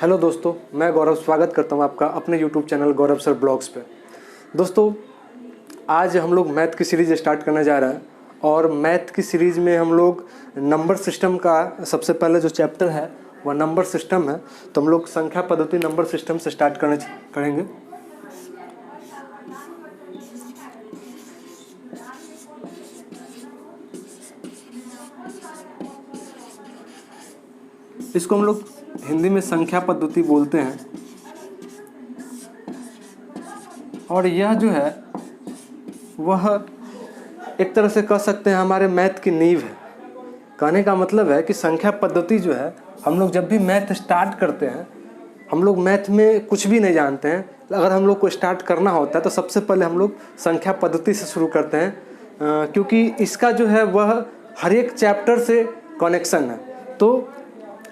Hello दोस्तों, मैं गौरव स्वागत करता हूं आपका अपने यूट्यूब चैनल गौरव सर ब्लॉग्स पे। दोस्तों, आज हम लोग मैथ की सीरीज़ स्टार्ट करने जा रहे हैं और मैथ की सीरीज़ में हम लोग नंबर सिस्टम का सबसे पहले जो चैप्टर है वह नंबर सिस्टम है। तो हम लोग संख्या पद्धति नंबर सिस्टम से स्टार्ट करेंगे। इसको हम लोग हिंदी में संख्या पद्धति बोलते हैं और यह जो है वह एक तरह से कह सकते हैं हमारे मैथ की नींव है। कहने का मतलब है कि संख्या पद्धति जो है, हम लोग जब भी मैथ स्टार्ट करते हैं, हम लोग मैथ में कुछ भी नहीं जानते हैं, अगर हम लोग को स्टार्ट करना होता है तो सबसे पहले हम लोग संख्या पद्धति से शुरू करते हैं, क्योंकि इसका जो है वह हर एक चैप्टर से कनेक्शन है। तो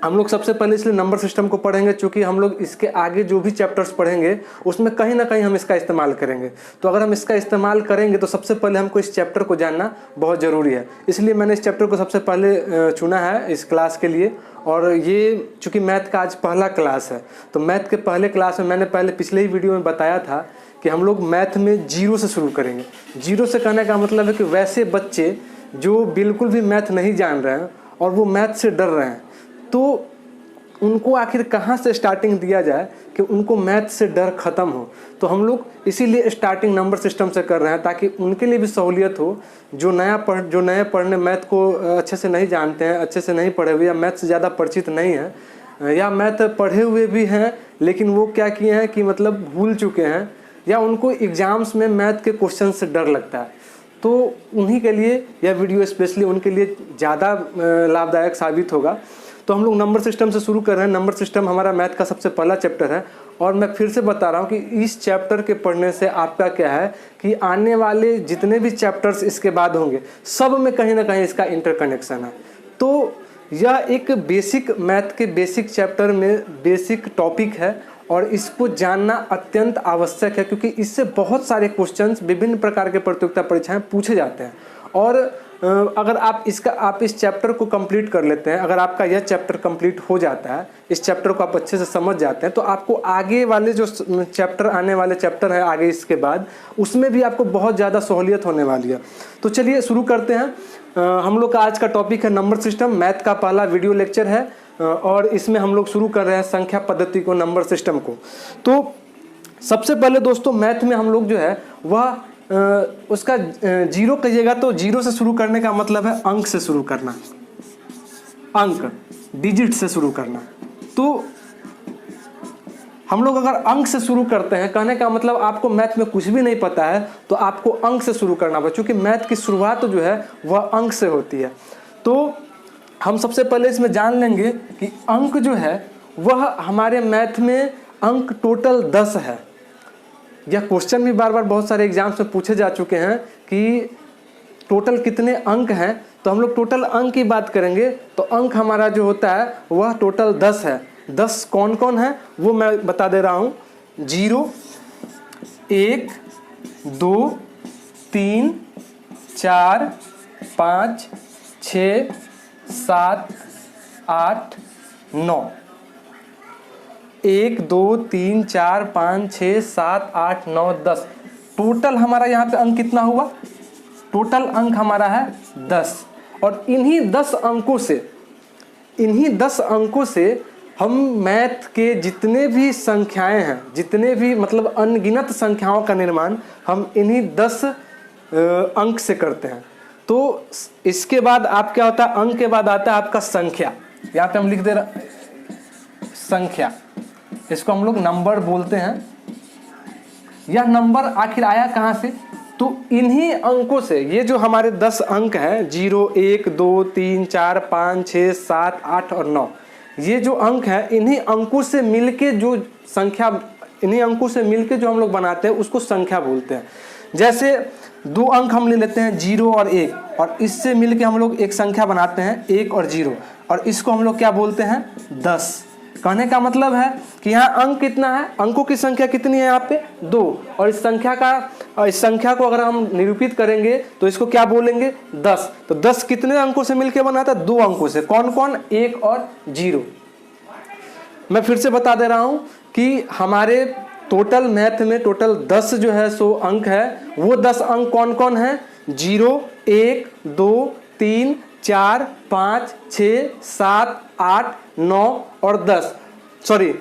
हम लोग सबसे पहले इसलिए नंबर सिस्टम को पढ़ेंगे, क्योंकि हम लोग इसके आगे जो भी चैप्टर्स पढ़ेंगे उसमें कहीं ना कहीं हम इसका इस्तेमाल करेंगे। तो अगर हम इसका इस्तेमाल करेंगे तो सबसे पहले हमको इस चैप्टर को जानना बहुत ज़रूरी है। इसलिए मैंने इस चैप्टर को सबसे पहले चुना है इस क्लास के लिए। और ये चूँकि मैथ का आज पहला क्लास है, तो मैथ के पहले क्लास में मैंने पहले पिछले ही वीडियो में बताया था कि हम लोग मैथ में जीरो से शुरू करेंगे। जीरो से कहने का मतलब है कि वैसे बच्चे जो बिल्कुल भी मैथ नहीं जान रहे हैं और वो मैथ से डर रहे हैं, तो उनको आखिर कहाँ से स्टार्टिंग दिया जाए कि उनको मैथ से डर ख़त्म हो। तो हम लोग इसीलिए स्टार्टिंग नंबर सिस्टम से कर रहे हैं, ताकि उनके लिए भी सहूलियत हो जो नए पढ़ने मैथ को अच्छे से नहीं जानते हैं, अच्छे से नहीं पढ़े हुए, या मैथ से ज़्यादा परिचित नहीं हैं, या मैथ पढ़े हुए भी हैं लेकिन वो क्या किए हैं कि मतलब भूल चुके हैं, या उनको एग्ज़ाम्स में मैथ के क्वेश्चन से डर लगता है। तो उन्हीं के लिए यह वीडियो स्पेशली उनके लिए ज़्यादा लाभदायक साबित होगा। तो हम लोग नंबर सिस्टम से शुरू कर रहे हैं। नंबर सिस्टम हमारा मैथ का सबसे पहला चैप्टर है और मैं फिर से बता रहा हूँ कि इस चैप्टर के पढ़ने से आपका क्या है कि आने वाले जितने भी चैप्टर्स इसके बाद होंगे सब में कहीं ना कहीं इसका इंटरकनेक्शन है। तो यह एक बेसिक मैथ के बेसिक चैप्टर में बेसिक टॉपिक है और इसको जानना अत्यंत आवश्यक है, क्योंकि इससे बहुत सारे क्वेश्चंस विभिन्न प्रकार के प्रतियोगिता परीक्षाएं पूछे जाते हैं। और अगर आप इस चैप्टर को कंप्लीट कर लेते हैं, अगर आपका यह चैप्टर कंप्लीट हो जाता है, इस चैप्टर को आप अच्छे से समझ जाते हैं, तो आपको आगे वाले जो चैप्टर आने वाले चैप्टर है आगे इसके बाद, उसमें भी आपको बहुत ज़्यादा सहूलियत होने वाली है। तो चलिए शुरू करते हैं। हम लोग का आज का टॉपिक है नंबर सिस्टम। मैथ का पहला वीडियो लेक्चर है और इसमें हम लोग शुरू कर रहे हैं संख्या पद्धति को, नंबर सिस्टम को। तो सबसे पहले दोस्तों मैथ में हम लोग जो है वह उसका जीरो कहिएगा तो जीरो से शुरू करने का मतलब है अंक से शुरू करना, अंक डिजिट से शुरू करना। तो हम लोग अगर अंक से शुरू करते हैं, कहने का मतलब आपको मैथ में कुछ भी नहीं पता है तो आपको अंक से शुरू करना पड़ेगा, क्योंकि मैथ की शुरुआत जो है वह अंक से होती है। तो हम सबसे पहले इसमें जान लेंगे कि अंक जो है वह हमारे मैथ में अंक टोटल 10 है। यह क्वेश्चन भी बार बार बहुत सारे एग्जाम्स में पूछे जा चुके हैं कि टोटल कितने अंक हैं। तो हम लोग टोटल अंक की बात करेंगे तो अंक हमारा जो होता है वह टोटल 10 है। 10 कौन कौन है वो मैं बता दे रहा हूँ। 0, 1, 2, 3, 4, 5, 6, 7, 8, 9। 1, 2, 3, 4, 5, 6, 7, 8, 9, 10। टोटल हमारा यहाँ पे अंक कितना हुआ? टोटल अंक हमारा है 10। और इन्हीं 10 अंकों से हम मैथ के जितने भी संख्याएं हैं, जितने भी मतलब अनगिनत संख्याओं का निर्माण हम इन्हीं 10 अंक से करते हैं। तो इसके बाद आप क्या होता है, अंक के बाद आता है आपका संख्या। यहाँ पे हम लिख दे रहे संख्या, इसको हम लोग नंबर बोलते हैं। यह नंबर आखिर आया कहाँ से? तो इन्हीं अंकों से, ये जो हमारे 10 अंक हैं 0, 1, 2, 3, 4, 5, 6, 7, 8 और 9, ये जो अंक हैं इन्हीं अंकों से मिलके जो संख्या, इन्हीं अंकों से मिलके जो हम लोग बनाते हैं उसको संख्या बोलते हैं। जैसे 2 अंक हम ले लेते हैं 0 और 1, और इससे मिलके हम लोग एक संख्या बनाते हैं 1 और 0, और इसको हम लोग क्या बोलते हैं? 10। कहने का मतलब है कि यहाँ अंक कितना है, अंकों की संख्या कितनी है यहाँ पे? 2। और इस संख्या को अगर हम निरूपित करेंगे तो इसको क्या बोलेंगे? 10। तो 10 कितने अंकों से मिलकर बना था? 2 अंकों से। कौन कौन? 1 और 0। मैं फिर से बता दे रहा हूँ कि हमारे टोटल मैथ में टोटल 10 जो है सो अंक है। वो 10 अंक कौन कौन है? 0, 1, 2, 3, 4, 5, 6, 7, 8, 9 और 10। सॉरी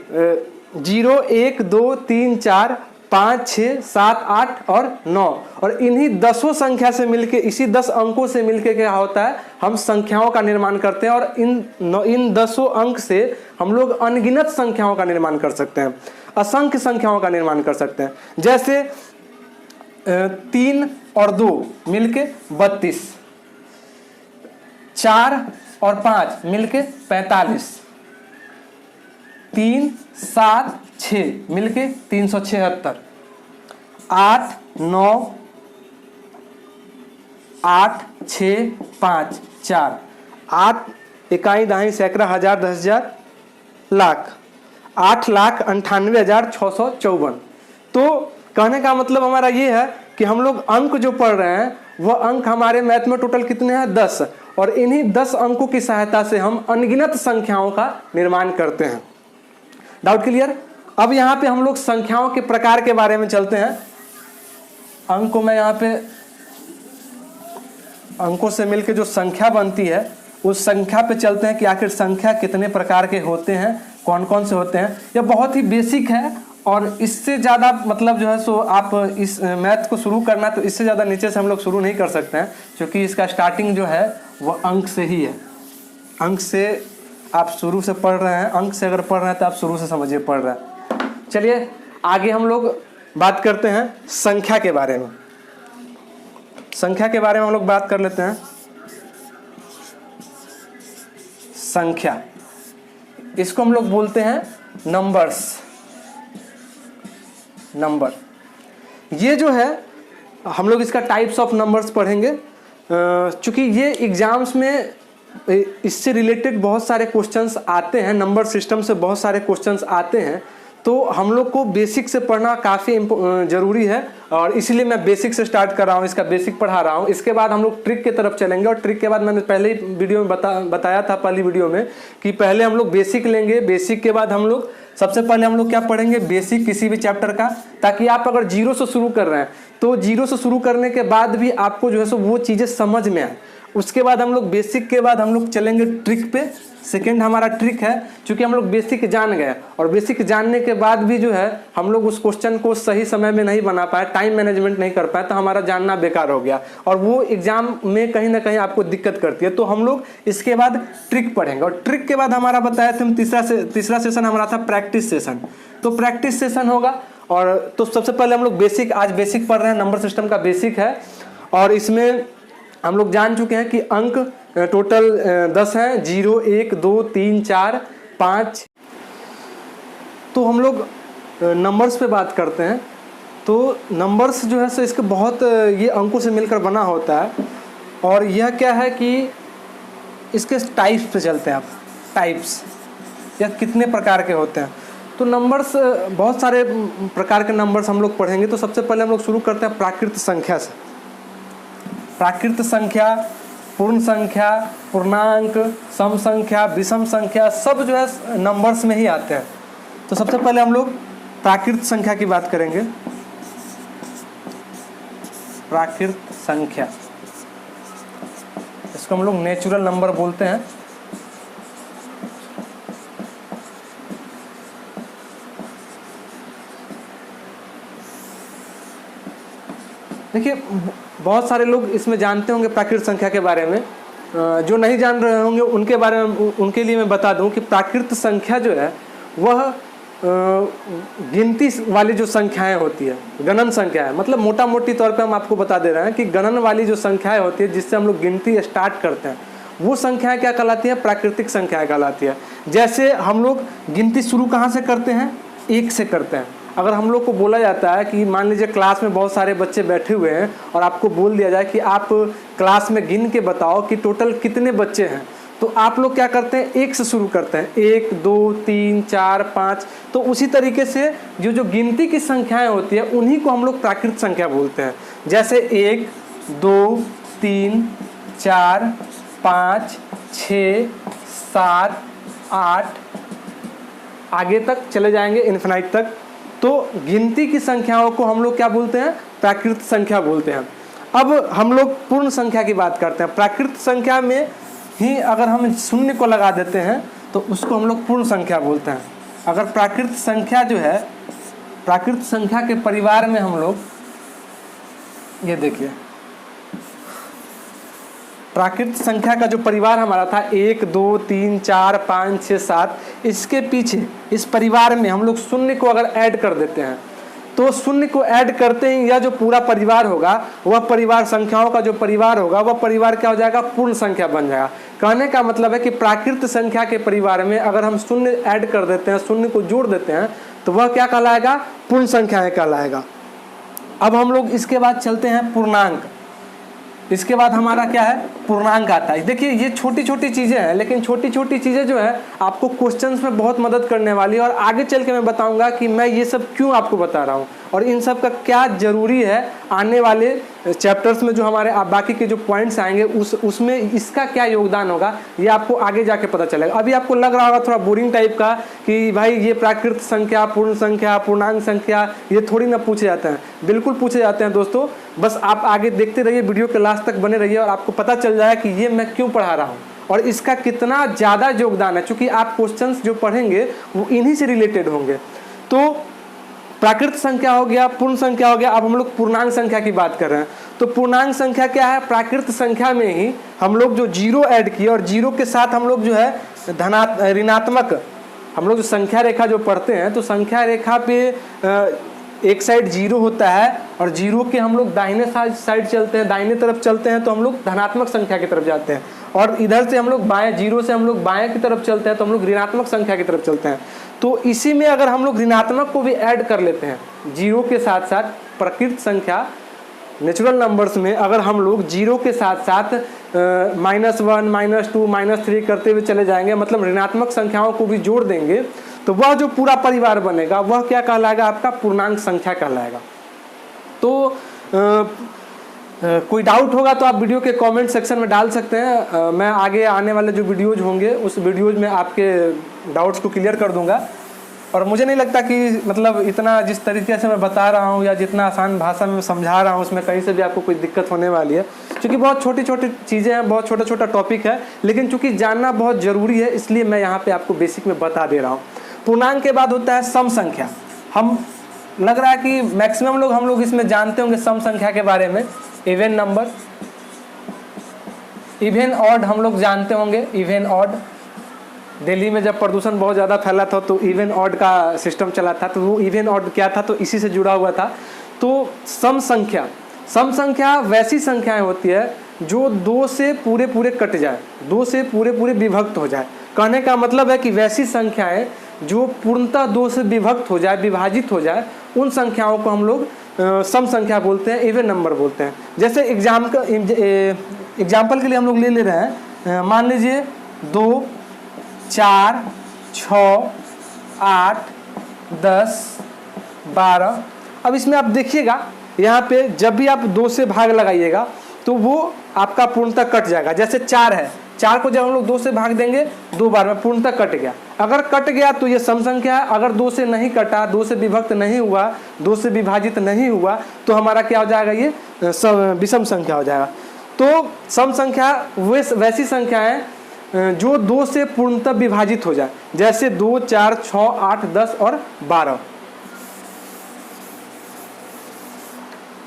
0, 1, 2, 3, 4, 5, 6, 7, 8 और 9। और इन्हीं 10 संख्या से मिलके, इसी 10 अंकों से मिलके क्या होता है, हम संख्याओं का निर्माण करते हैं। और इन 10 अंक से हम लोग अनगिनत संख्याओं का निर्माण कर सकते हैं, असंख्य संख्याओं का निर्माण कर सकते हैं। जैसे 3 और 2 मिलके 32, 4 और 5 मिलके 45, 3, 7, 6 मिलके 376, 8, 9, 8, 6, 5, 4, 8 इकाई दहाई सैकड़ा हजार 10,000 लाख, 8,98,654। तो कहने का मतलब हमारा ये है कि हम लोग अंक जो पढ़ रहे हैं वह अंक हमारे मैथ में टोटल कितने हैं? 10। और इन्हीं 10 अंकों की सहायता से हम अनगिनत संख्याओं का निर्माण करते हैं। Doubt clear? अब यहाँ पे हम लोग संख्याओं के प्रकार के बारे में चलते हैं। अंक को मैं यहाँ पे अंकों से मिलकर जो संख्या बनती है उस संख्या पे चलते हैं कि आखिर संख्या कितने प्रकार के होते हैं, कौन कौन से होते हैं। यह बहुत ही बेसिक है और इससे ज़्यादा मतलब जो है सो आप इस मैथ को शुरू करना तो इससे ज़्यादा नीचे से हम लोग शुरू नहीं कर सकते हैं, क्योंकि इसका स्टार्टिंग जो है वह अंक से ही है। अंक से आप शुरू से पढ़ रहे हैं, अंक से अगर पढ़ रहे हैं तो आप शुरू से समझिए पढ़ रहे हैं। चलिए आगे हम लोग बात करते हैं संख्या के बारे में। संख्या के बारे में हम लोग बात कर लेते हैं। संख्या, इसको हम लोग बोलते हैं नंबर्स। नंबर, ये जो है हम लोग इसका टाइप्स ऑफ नंबर्स पढ़ेंगे, चूंकि ये एग्जाम्स में इससे रिलेटेड बहुत सारे क्वेश्चंस आते हैं, नंबर सिस्टम से बहुत सारे क्वेश्चंस आते हैं। तो हम लोग को बेसिक से पढ़ना काफ़ी ज़रूरी है और इसीलिए मैं बेसिक से स्टार्ट कर रहा हूँ, इसका बेसिक पढ़ा रहा हूँ। इसके बाद हम लोग ट्रिक की तरफ चलेंगे और ट्रिक के बाद मैंने पहले ही वीडियो में बताया था, पहली वीडियो में, कि पहले हम लोग बेसिक लेंगे, बेसिक के बाद हम लोग सबसे पहले हम लोग क्या पढ़ेंगे, बेसिक किसी भी चैप्टर का, ताकि आप अगर 0 से शुरू कर रहे हैं तो 0 से शुरू करने के बाद भी आपको जो है सो वो चीज़ें समझ में आए। उसके बाद हम लोग बेसिक के बाद हम लोग चलेंगे ट्रिक पे। सेकेंड हमारा ट्रिक है, क्योंकि हम लोग बेसिक जान गए और बेसिक जानने के बाद भी जो है हम लोग उस क्वेश्चन को सही समय में नहीं बना पाए, टाइम मैनेजमेंट नहीं कर पाए, तो हमारा जानना बेकार हो गया और वो एग्जाम में कहीं ना कहीं आपको दिक्कत करती है। तो हम लोग इसके बाद ट्रिक पढ़ेंगे और ट्रिक के बाद हमारा बताया था तीसरा सेशन हमारा था प्रैक्टिस सेशन। तो प्रैक्टिस सेशन होगा और तो सबसे पहले हम लोग बेसिक, आज बेसिक पढ़ रहे हैं, नंबर सिस्टम का बेसिक है और इसमें हम लोग जान चुके हैं कि अंक टोटल 10 हैं, 0, 1, 2, 3, 4, 5। तो हम लोग नंबर्स पे बात करते हैं। तो नंबर्स जो है सो इसके बहुत ये अंकों से मिलकर बना होता है और यह क्या है कि इसके टाइप्स पे चलते हैं। आप टाइप्स या कितने प्रकार के होते हैं। तो नंबर्स, बहुत सारे प्रकार के नंबर्स हम लोग पढ़ेंगे। तो सबसे पहले हम लोग शुरू करते हैं प्राकृत संख्या से। प्राकृत संख्या, पूर्ण संख्या, पूर्णांक, सम संख्या, विषम संख्या, सब जो है नंबर्स में ही आते हैं। तो सबसे पहले हम लोग प्राकृत संख्या की बात करेंगे। प्राकृत संख्या, इसको हम लोग नेचुरल नंबर बोलते हैं। देखिए बहुत सारे लोग इसमें जानते होंगे प्राकृत संख्या के बारे में, जो नहीं जान रहे होंगे उनके बारे में, उनके लिए मैं बता दूं कि प्राकृत संख्या जो है वह गिनती वाली जो संख्याएं होती है, गणन संख्या है, मतलब मोटा मोटी तौर पे हम आपको बता दे रहे हैं कि गणन वाली जो संख्याएं होती है जिससे हम लोग गिनती स्टार्ट करते हैं, वो संख्याएं क्या कहलाती है, प्राकृतिक संख्याएं कहलाती है। जैसे हम लोग गिनती शुरू कहाँ से करते हैं, 1 से करते हैं। अगर हम लोग को बोला जाता है कि मान लीजिए क्लास में बहुत सारे बच्चे बैठे हुए हैं और आपको बोल दिया जाए कि आप क्लास में गिन के बताओ कि टोटल कितने बच्चे हैं, तो आप लोग क्या करते हैं, 1 से शुरू करते हैं, 1, 2, 3, 4, 5। तो उसी तरीके से जो गिनती की संख्याएं होती है उन्हीं को हम लोग प्राकृत संख्या बोलते हैं। जैसे 1, 2, 3, 4, 5, 6, 7, 8, आगे तक चले जाएंगे इन्फिनाइट तक। तो गिनती की संख्याओं को हम लोग क्या बोलते हैं? प्राकृत संख्या बोलते हैं। अब हम लोग पूर्ण संख्या की बात करते हैं। प्राकृत संख्या में ही अगर हम शून्य को लगा देते हैं तो उसको हम लोग पूर्ण संख्या बोलते हैं। अगर प्राकृत संख्या जो है, प्राकृत संख्या के परिवार में हम लोग, ये देखिए प्राकृत संख्या का जो परिवार हमारा था 1 2 3 4 5 6 7, इसके पीछे इस परिवार में हम लोग शून्य को अगर ऐड कर देते हैं तो शून्य को ऐड करते ही यह जो पूरा परिवार होगा, वह परिवार, संख्याओं का जो परिवार होगा, वह परिवार क्या हो जाएगा? पूर्ण संख्या बन जाएगा। कहने का मतलब है कि प्राकृत संख्या के परिवार में अगर हम शून्य ऐड कर देते हैं, शून्य को जोड़ देते हैं, तो वह क्या कहलाएगा? पूर्ण संख्याएं कहलाएगा। अब हम लोग इसके बाद चलते हैं पूर्णांक। इसके बाद हमारा क्या है? पूर्णांक आता है। देखिए ये छोटी छोटी चीज़ें हैं, लेकिन छोटी छोटी चीज़ें जो है आपको क्वेश्चंस में बहुत मदद करने वाली है। और आगे चल के मैं बताऊंगा कि मैं ये सब क्यों आपको बता रहा हूँ और इन सब का क्या ज़रूरी है आने वाले चैप्टर्स में। जो हमारे बाकी के जो पॉइंट्स आएंगे उसमें इसका क्या योगदान होगा, ये आपको आगे जाके पता चलेगा। अभी आपको लग रहा होगा थोड़ा बोरिंग टाइप का कि भाई ये प्राकृत संख्या, पूर्ण संख्या, पूर्णांक संख्या ये थोड़ी ना पूछे जाते हैं। बिल्कुल पूछे जाते हैं दोस्तों, बस आप आगे देखते रहिए, वीडियो के लास्ट तक बने रहिए और आपको पता चल जाए कि ये मैं क्यों पढ़ा रहा हूँ और इसका कितना ज़्यादा योगदान है। चूँकि आप क्वेश्चंस जो पढ़ेंगे वो इन्हीं से रिलेटेड होंगे। तो प्राकृत संख्या हो गया, पूर्ण संख्या हो गया। अब हम लोग पूर्णांक संख्या की बात कर रहे हैं। तो पूर्णांक संख्या क्या है? प्राकृत संख्या में ही हम लोग जो जीरो ऐड किए और जीरो के साथ हम लोग जो है ऋणात्मक, हम लोग जो संख्या रेखा जो पढ़ते हैं तो संख्या रेखा पे एक साइड जीरो होता है और जीरो के हम लोग दाहिने साइड चलते हैं, दाहिने तरफ चलते हैं तो हम लोग धनात्मक संख्या की तरफ जाते हैं। और इधर से हम लोग बाएं, जीरो से हम लोग बाएं की तरफ चलते हैं तो हम लोग ऋणात्मक संख्या की तरफ चलते हैं। तो इसी में अगर हम लोग ऋणात्मक को भी ऐड कर लेते हैं जीरो के साथ साथ, प्रकृत संख्या नेचुरल नंबर्स में अगर हम लोग जीरो के साथ साथ -1 -2 -3 करते हुए चले जाएंगे, मतलब ऋणात्मक संख्याओं को भी जोड़ देंगे, तो वह जो पूरा परिवार बनेगा वह क्या कहलाएगा? आपका पूर्णांक संख्या कहलाएगा। तो कोई डाउट होगा तो आप वीडियो के कमेंट सेक्शन में डाल सकते हैं। मैं आगे आने वाले जो वीडियोज होंगे उस वीडियोज में आपके डाउट्स को क्लियर कर दूंगा। और मुझे नहीं लगता कि मतलब इतना जिस तरीके से मैं बता रहा हूँ या जितना आसान भाषा में समझा रहा हूँ उसमें कहीं से भी आपको कोई दिक्कत होने वाली है, क्योंकि बहुत छोटी छोटी चीज़ें हैं, बहुत छोटा छोटा टॉपिक है, लेकिन चूँकि जानना बहुत ज़रूरी है इसलिए मैं यहाँ पे आपको बेसिक में बता दे रहा हूँ। पूर्णांक के बाद होता है सम संख्या। हम लग रहा है कि मैक्सिमम लोग हम लोग इसमें जानते होंगे सम संख्या के बारे में। इवन नंबर, इवन ऑड हम लोग जानते होंगे। इवन ऑड, दिल्ली में जब प्रदूषण बहुत ज़्यादा फैला था तो इवन ऑड का सिस्टम चला था, तो वो इवन ऑड क्या था तो इसी से जुड़ा हुआ था। तो सम संख्या, सम संख्या वैसी संख्याएं होती है जो दो से पूरे पूरे कट जाए, दो से पूरे पूरे विभक्त हो जाए। कहने का मतलब है कि वैसी संख्याएं जो पूर्णतः दो से विभक्त हो जाए, विभाजित हो जाए, उन संख्याओं को हम लोग सम संख्या बोलते हैं, इवन नंबर बोलते हैं। जैसे एग्जाम्पल के लिए हम लोग ले रहे हैं, मान लीजिए 2 4 6 8 10 12। अब इसमें आप देखिएगा यहाँ पे जब भी आप 2 से भाग लगाइएगा तो वो आपका पूर्णतः कट जाएगा। जैसे 4 है, 4 को जब हम लोग 2 से भाग देंगे 2 बार में पूर्णतः कट गया। अगर कट गया तो ये सम संख्या है। अगर 2 से नहीं कटा, 2 से विभक्त नहीं हुआ, 2 से विभाजित नहीं हुआ तो हमारा क्या हो जाएगा? ये विषम संख्या हो जाएगा। तो सम संख्या वैसी संख्या है जो 2 से पूर्णतः विभाजित हो जाए, जैसे 2 4 6 8 10 और 12।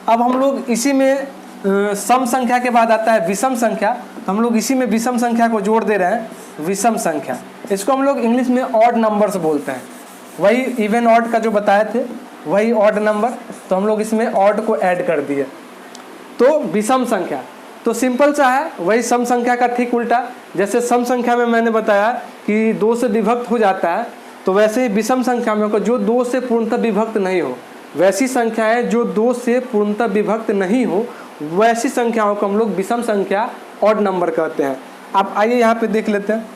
अब हम लोग इसी में सम संख्या के बाद आता है विषम संख्या। तो हम लोग इसी में विषम संख्या को जोड़ दे रहे हैं, विषम संख्या। इसको हम लोग इंग्लिश में ऑड नंबर्स बोलते हैं। वही इवन ऑड का जो बताए थे वही ऑड नंबर, तो हम लोग इसमें ऑड को ऐड कर दिए। तो विषम संख्या तो सिंपल सा है, वही सम संख्या का ठीक उल्टा। जैसे सम संख्या में मैंने बताया कि 2 से विभक्त हो जाता है, तो वैसे ही विषम संख्या में जो 2 से पूर्णतः विभक्त नहीं हो, वैसी संख्याएं जो 2 से पूर्णतः विभक्त नहीं हो, वैसी संख्याओं को हम लोग विषम संख्या, ऑड नंबर कहते हैं। आप आइए यहाँ पे देख लेते हैं।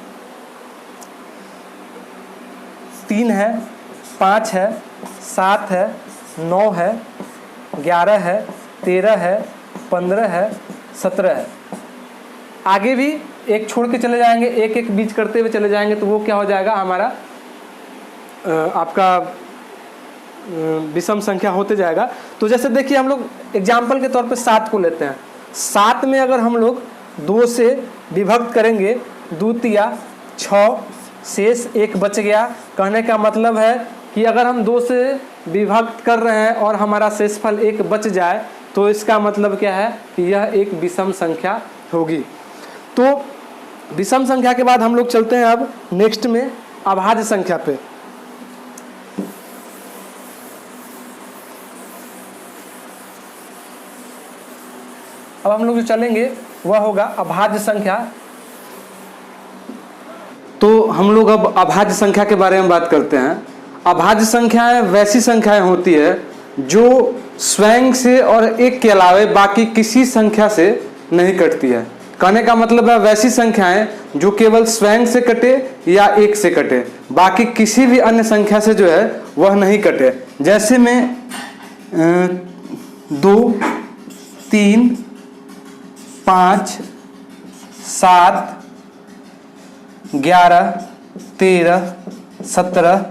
3 है, 5 है, 7 है, 9 है, 11 है, 13 है, 15 है, 17 है। आगे भी एक छोड़ के चले जाएंगे, एक एक बीच करते हुए चले जाएंगे तो वो क्या हो जाएगा? हमारा आपका विषम संख्या होते जाएगा। तो जैसे देखिए हम लोग एग्जाम्पल के तौर पे 7 को लेते हैं। 7 में अगर हम लोग 2 से विभक्त करेंगे, 2 तिया 6, शेष 1 बच गया। कहने का मतलब है कि अगर हम 2 से विभक्त कर रहे हैं और हमारा शेषफल 1 बच जाए तो इसका मतलब क्या है कि यह एक विषम संख्या होगी। तो विषम संख्या के बाद हम लोग चलते हैं अब नेक्स्ट में अभाज्य संख्या पे। अब हम लोग जो चलेंगे वह होगा अभाज्य संख्या। तो हम लोग अब अभाज्य संख्या के बारे में बात करते हैं। अभाज्य संख्याएं वैसी संख्याएं होती है जो स्वयं से और 1 के अलावे बाकी किसी संख्या से नहीं कटती है। कहने का मतलब है वैसी संख्याएं जो केवल स्वयं से कटे या 1 से कटे, बाकी किसी भी अन्य संख्या से जो है वह नहीं कटे। जैसे में 2, 3, 5, 7, 11, 13, 17,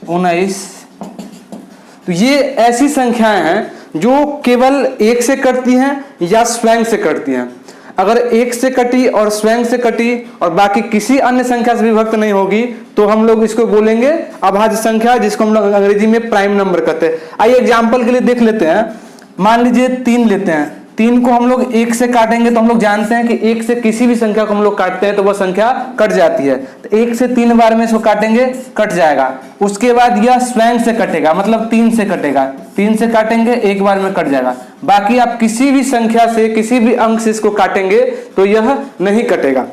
19। तो ये ऐसी संख्याएं हैं जो केवल 1 से कटती हैं या स्वयं से कटती हैं। अगर 1 से कटी और स्वयं से कटी और बाकी किसी अन्य संख्या से विभक्त नहीं होगी तो हम लोग इसको बोलेंगे अभाज्य संख्या, जिसको हम लोग अंग्रेजी में प्राइम नंबर कहते हैं। आइए एग्जाम्पल के लिए देख लेते हैं। मान लीजिए 3 लेते हैं। 3 को हम लोग 1 से काटेंगे तो हम लोग जानते हैं कि 1 से किसी भी संख्या को हम लोग काटते हैं तो वह संख्या कट जाती है। तो 1 से 3 बार में इसको काटेंगे, कट जाएगा। उसके बाद यह स्वयं से कटेगा, मतलब 3 से कटेगा। 3 से काटेंगे, 1 बार में कट जाएगा। बाकी आप किसी भी संख्या से, किसी भी अंक से इसको काटेंगे तो यह नहीं कटेगा।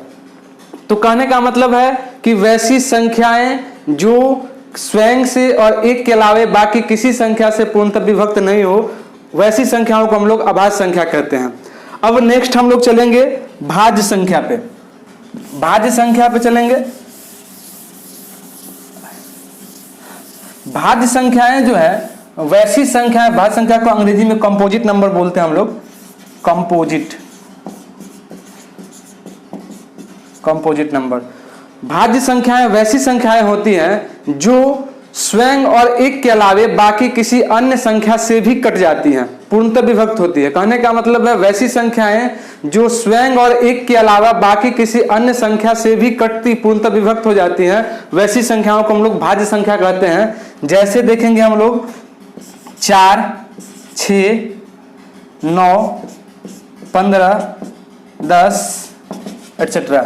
तो कहने का मतलब है कि वैसी संख्याएं जो स्वयं से और 1 के अलावे बाकी किसी संख्या से पूर्णतः विभक्त नहीं हो, वैसी संख्याओं को हम लोग अभाज्य संख्या कहते हैं। अब नेक्स्ट हम लोग चलेंगे भाज्य संख्या पे। भाज्य संख्या पे चलेंगे। भाज्य संख्याएं जो है वैसी संख्या, भाज्य संख्या को अंग्रेजी में कंपोजिट नंबर बोलते हैं हम लोग। Composite number. भाज्य संख्याएं वैसी संख्याएं होती हैं जो स्वयं और 1 के अलावे बाकी किसी अन्य संख्या से भी कट जाती हैं, पूर्णतः विभक्त होती है। कहने का मतलब है वैसी संख्याएं जो स्वयं और 1 के अलावा बाकी किसी अन्य संख्या से भी कटती, पूर्णतः विभक्त हो जाती हैं, वैसी संख्याओं को हम लोग भाज्य संख्या कहते हैं। जैसे देखेंगे हम लोग 4, 6, 9, 15, 10 एटसेट्रा।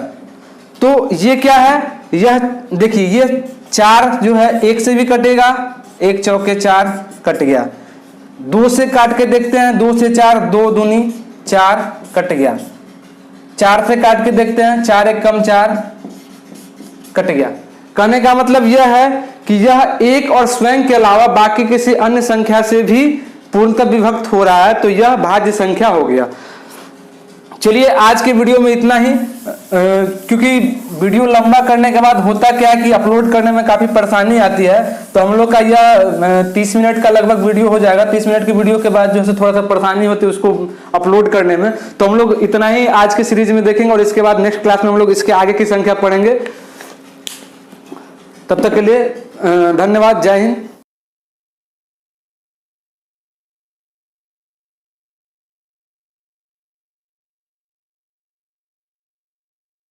तो ये क्या है, यह देखिए ये 4 जो है 1 से भी कटेगा, 1 चौके 4 कट गया। 2 से काट के देखते हैं, 2 से 4, 2 दूनी 4 कट गया। 4 से काट के देखते हैं, 4 1 कम 4 कट गया। कहने का मतलब यह है कि यह 1 और स्वयं के अलावा बाकी किसी अन्य संख्या से भी पूर्णतः विभक्त हो रहा है, तो यह भाज्य संख्या हो गया। चलिए आज के वीडियो में इतना ही। क्योंकि वीडियो लंबा करने के बाद होता क्या है कि अपलोड करने में काफ़ी परेशानी आती है, तो हम लोग का यह 30 मिनट का लगभग वीडियो हो जाएगा। 30 मिनट की वीडियो के बाद जो है थोड़ा सा परेशानी होती है उसको अपलोड करने में, तो हम लोग इतना ही आज के सीरीज में देखेंगे और इसके बाद नेक्स्ट क्लास में हम लोग इसके आगे की संख्या पढ़ेंगे। तब तक के लिए धन्यवाद। जय हिंद।